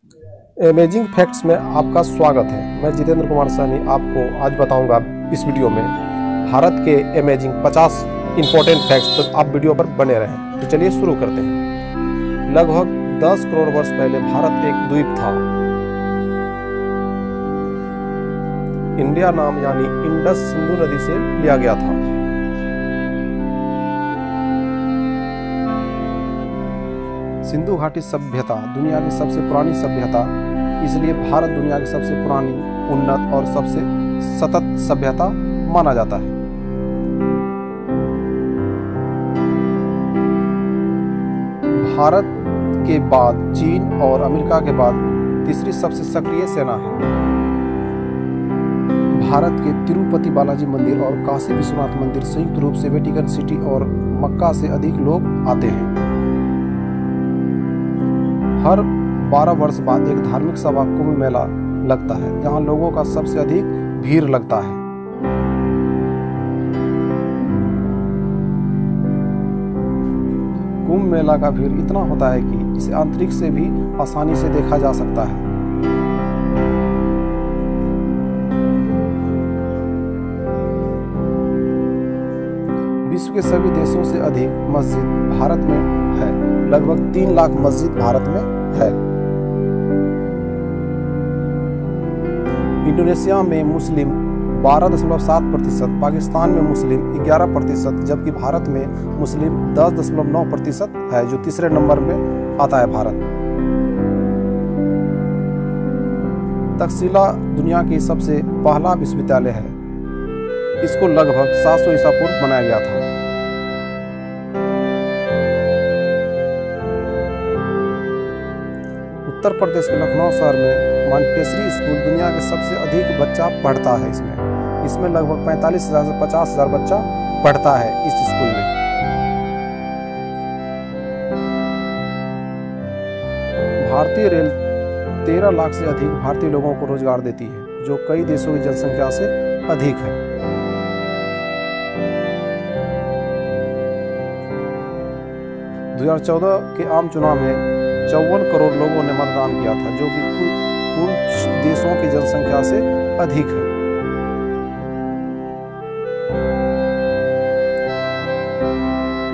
Amazing facts में आपका स्वागत है। मैं जितेंद्र कुमार साहनी आपको आज बताऊंगा इस वीडियो में भारत के अमेजिंग 50 इंपॉर्टेंट फैक्ट्स। तो आप वीडियो पर बने रहें। तो चलिए शुरू करते हैं। लगभग 10 करोड़ वर्ष पहले भारत एक द्वीप था। इंडिया नाम यानी इंडस सिंधु नदी से लिया गया था। सिंधु घाटी सभ्यता दुनिया की सबसे पुरानी सभ्यता, इसलिए भारत दुनिया की सबसे पुरानी, उन्नत और सबसे सतत सभ्यता माना जाता है। भारत के बाद चीन और अमेरिका के बाद तीसरी सबसे सक्रिय सेना है। भारत के तिरुपति बालाजी मंदिर और काशी विश्वनाथ मंदिर संयुक्त रूप से वेटिकन सिटी और मक्का से अधिक लोग आते हैं। हर 12 वर्ष बाद एक धार्मिक सभा कुंभ मेला लगता है। यहाँ लोगों का सबसे अधिक भीड़ लगता है। कुंभ मेला का भीड़ इतना होता है कि इसे अंतरिक्ष से भी आसानी से देखा जा सकता है। विश्व के सभी देशों से अधिक मस्जिद भारत में है। लगभग 3 लाख मस्जिद भारत में है। इंडोनेशिया में मुस्लिम 12.7%, पाकिस्तान में मुस्लिम 11%, जबकि भारत में मुस्लिम 10.9% है, जो तीसरे नंबर में आता है भारत। तक्षशिला दुनिया की सबसे पहला विश्वविद्यालय है। इसको लगभग 700 ईसा पूर्व बनाया गया था। उत्तर प्रदेश के लखनऊ शहर में मॉन्टेसरी स्कूल दुनिया के सबसे अधिक बच्चा पढ़ता है। इसमें लगभग 45,000 से 50,000 बच्चा पढ़ता है इस स्कूल में। भारतीय रेल 13 लाख से अधिक भारतीय लोगों को रोजगार देती है, जो कई देशों की जनसंख्या से अधिक है। दो 2014 के आम चुनाव में 54 करोड़ लोगों ने मतदान किया था, जो कि कुल देशों की जनसंख्या से अधिक है।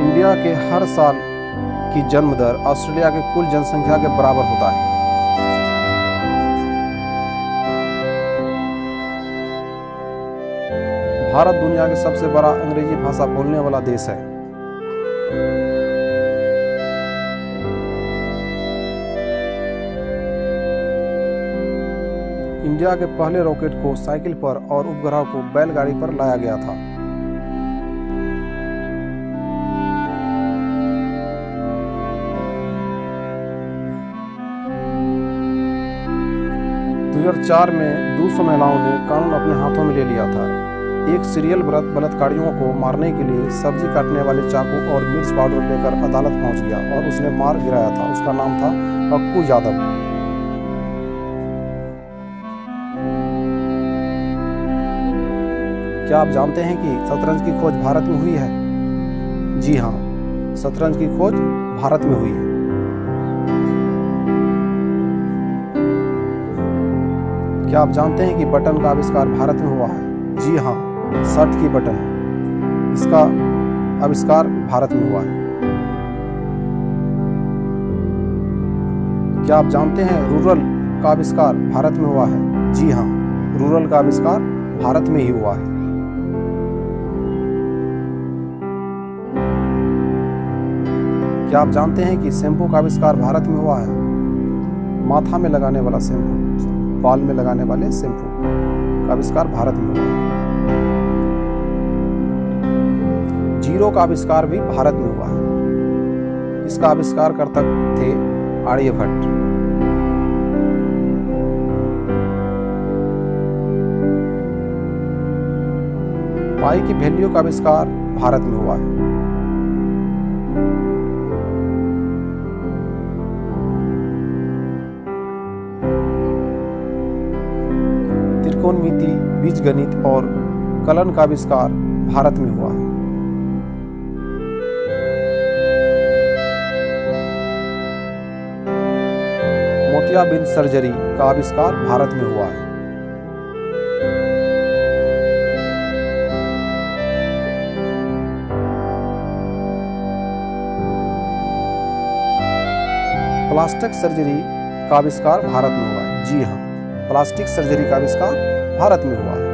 इंडिया के हर साल की जन्म दर ऑस्ट्रेलिया के कुल जनसंख्या के बराबर होता है। भारत दुनिया के सबसे बड़ा अंग्रेजी भाषा बोलने वाला देश है। इंडिया के पहले रॉकेट को साइकिल पर और उपग्रह को बैलगाड़ी पर लाया गया था। दो 2004 में 200 महिलाओं ने कानून अपने हाथों में ले लिया था। एक सीरियल बलात्कारियों को मारने के लिए सब्जी काटने वाले चाकू और मिर्च पाउडर लेकर अदालत पहुंच गया और उसने मार गिराया था। उसका नाम था अक्कू यादव। क्या आप जानते हैं कि शतरंज की खोज भारत में हुई है? जी हाँ, शतरंज की खोज भारत में हुई है। क्या आप जानते हैं कि बटन का आविष्कार भारत में हुआ है? जी हाँ, शर्ट की बटन, इसका आविष्कार भारत में हुआ है। क्या आप जानते हैं रूरल का आविष्कार भारत में हुआ है? जी हाँ, रूरल का आविष्कार भारत में ही हुआ है। क्या आप जानते हैं कि शैम्पू का आविष्कार भारत में हुआ है? माथा में लगाने वाला शैम्पू, बाल में लगाने वाले शैम्पू का आविष्कार भारत में हुआ है। जीरो का आविष्कार भी भारत में हुआ है। इसका आविष्कारकर्ता थे आर्यभट्ट। पाई की वैल्यू का आविष्कार भारत में हुआ है। त्रिकोणमिति, बीजगणित और कलन का आविष्कार भारत में हुआ है। मोतियाबिंद सर्जरी का आविष्कार भारत में हुआ है। प्लास्टिक सर्जरी का आविष्कार भारत में हुआ है। जी हाँ, प्लास्टिक सर्जरी का आविष्कार भारत में हुआ है।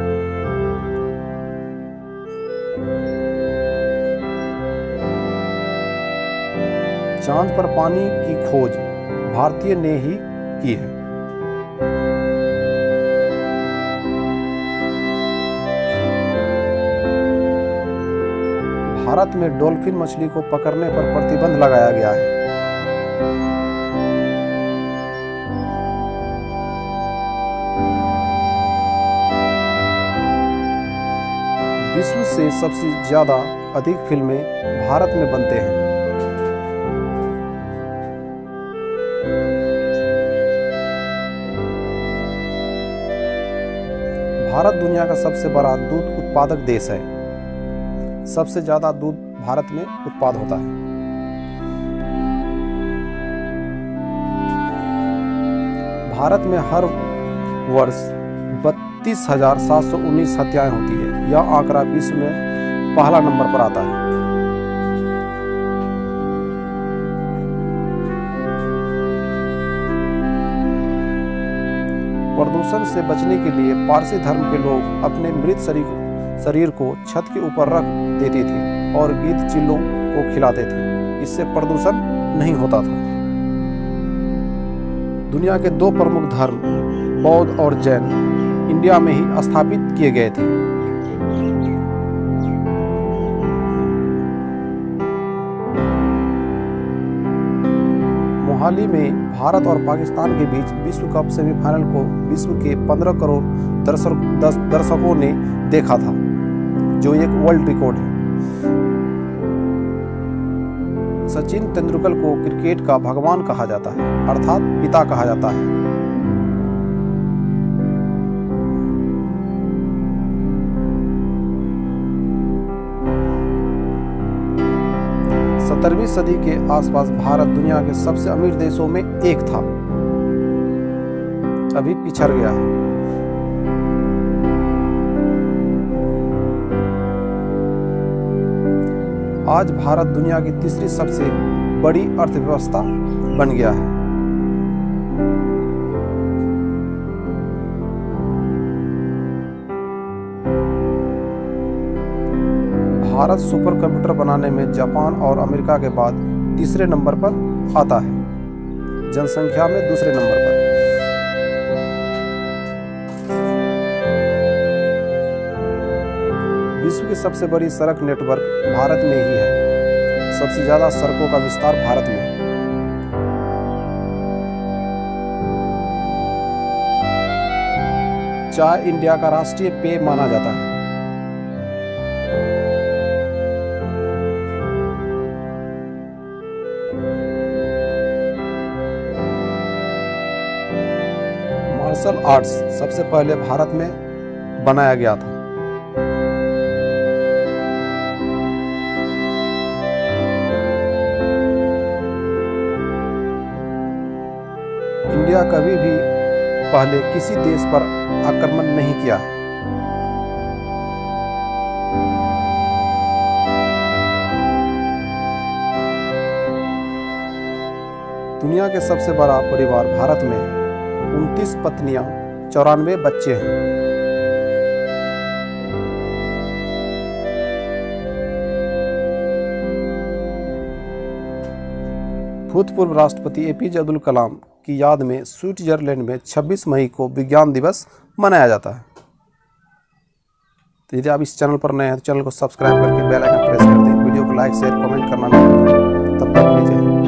चांद पर पानी की खोज भारतीय ने ही की है। भारत में डॉल्फिन मछली को पकड़ने पर प्रतिबंध लगाया गया है। विश्व से सबसे ज्यादा अधिक फिल्में भारत में बनते हैं। भारत दुनिया का सबसे बड़ा दूध उत्पादक देश है। सबसे ज्यादा दूध भारत में उत्पाद होता है। भारत में हर वर्ष 32,719 हत्याएं होती है। यह आंकड़ा विश्व में पहला नंबर पर आता है। प्रदूषण से बचने के लिए पारसी धर्म के लोग अपने मृत शरीर को छत के ऊपर रख देते थे और गिद्ध चिल्लों को खिलाते थे। इससे प्रदूषण नहीं होता था। दुनिया के दो प्रमुख धर्म बौद्ध और जैन इंडिया में ही स्थापित किए गए थे। मोहाली में भारत और पाकिस्तान के बीच विश्व कप सेमीफाइनल को विश्व के 15 करोड़ दर्शकों ने देखा था, जो एक वर्ल्ड रिकॉर्ड है। सचिन तेंदुलकर को क्रिकेट का भगवान कहा जाता है, अर्थात पिता कहा जाता है। सत्रहवीं सदी के आसपास भारत दुनिया के सबसे अमीर देशों में एक था। अभी पिछड़ गया है। आज भारत दुनिया की तीसरी सबसे बड़ी अर्थव्यवस्था बन गया है। भारत सुपर कंप्यूटर बनाने में जापान और अमेरिका के बाद तीसरे नंबर पर आता है, जनसंख्या में दूसरे नंबर पर। विश्व की सबसे बड़ी सड़क नेटवर्क भारत में ही है। सबसे ज्यादा सड़कों का विस्तार भारत में है। चाय इंडिया का राष्ट्रीय पेय माना जाता है। मार्शल आर्ट्स सबसे पहले भारत में बनाया गया था। इंडिया कभी भी पहले किसी देश पर आक्रमण नहीं किया है। दुनिया के सबसे बड़ा परिवार भारत में है। 29 पत्नियां, 94 बच्चे हैं। भूतपूर्व राष्ट्रपति एपीजे अब्दुल कलाम की याद में स्विट्जरलैंड में 26 मई को विज्ञान दिवस मनाया जाता है। तो यदि आप इस चैनल पर नए हैं तो चैनल को सब्सक्राइब करके बेल आइकन प्रेस कर दें। वीडियो को लाइक शेयर कमेंट करना ना भूलें। तब तक के लिए जय हिंद।